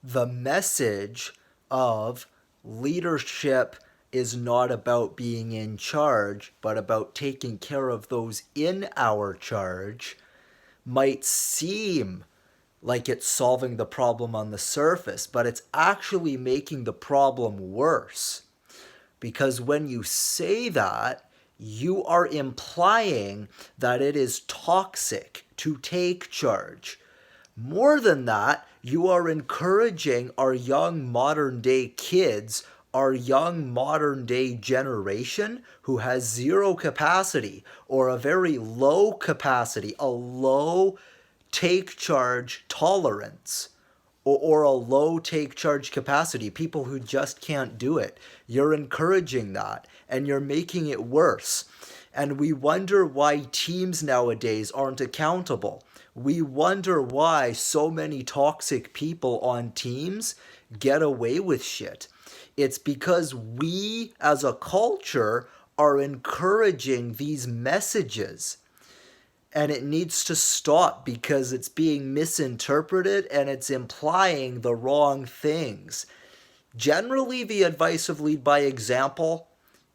the message of leadership is not about being in charge, but about taking care of those in our charge might seem like it's solving the problem on the surface, but it's actually making the problem worse. Because when you say that, you are implying that it is toxic to take charge. More than that, you are encouraging our young modern day kids, our young modern day generation who has zero capacity or a very low capacity, a low take charge tolerance or a low take charge capacity, people who just can't do it. You're encouraging that and you're making it worse. And we wonder why teams nowadays aren't accountable. We wonder why so many toxic people on teams get away with shit. It's because we as a culture are encouraging these messages, and it needs to stop because it's being misinterpreted and it's implying the wrong things. Generally, the advice of lead by example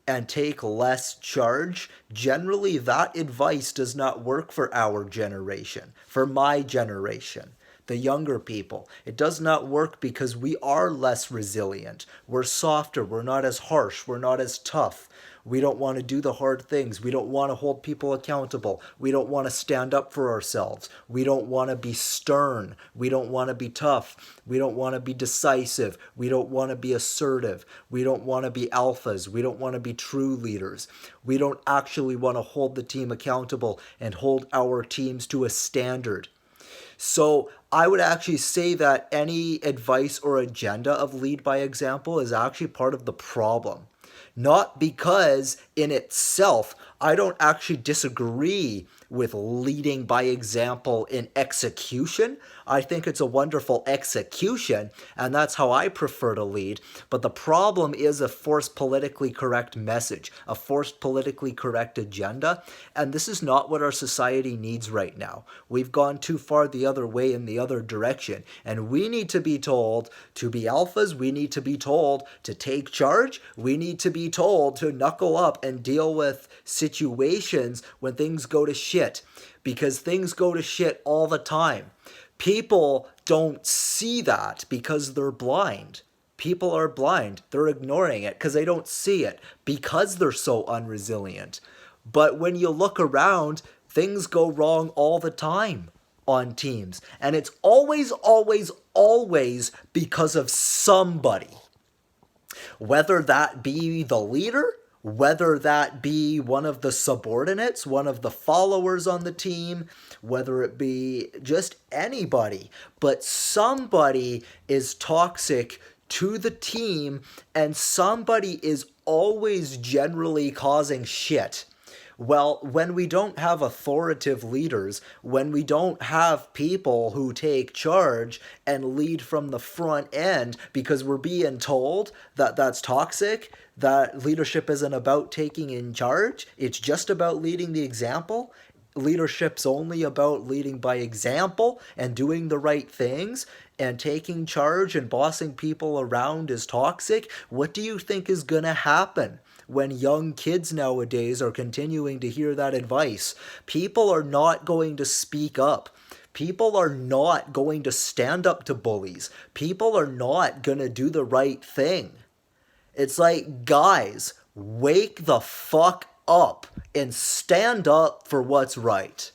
and take less charge, generally, that advice does not work for our generation, for my generation, the younger people. It does not work because we are less resilient. We're softer. We're not as harsh. We're not as tough. We don't want to do the hard things. We don't want to hold people accountable. We don't want to stand up for ourselves. We don't want to be stern. We don't want to be tough. We don't want to be decisive. We don't want to be assertive. We don't want to be alphas. We don't want to be true leaders. We don't actually want to hold the team accountable and hold our teams to a standard. So I would actually say that any advice or agenda of lead by example is actually part of the problem. Not because in itself, I don't actually disagree with leading by example in execution. I think it's a wonderful execution, and that's how I prefer to lead. But the problem is a forced politically correct message, a forced politically correct agenda, and this is not what our society needs right now. We've gone too far the other way in the other direction, and we need to be told to be alphas, we need to be told to take charge, we need to be told to knuckle up and deal with situations when things go to shit, because things go to shit all the time. People don't see that because they're blind. People are blind. They're ignoring it because they don't see it because they're so unresilient. But when you look around, things go wrong all the time on teams. And it's always, always, always because of somebody. Whether that be the leader, whether that be one of the subordinates, one of the followers on the team, whether it be just anybody, but somebody is toxic to the team and somebody is always generally causing shit. Well, when we don't have authoritative leaders, when we don't have people who take charge and lead from the front end because we're being told that that's toxic, that leadership isn't about taking in charge, it's just about leading the example. Leadership's only about leading by example and doing the right things, and taking charge and bossing people around is toxic. What do you think is going to happen when young kids nowadays are continuing to hear that advice? People are not going to speak up. People are not going to stand up to bullies. People are not going to do the right thing. It's like, guys, wake the fuck up and stand up for what's right.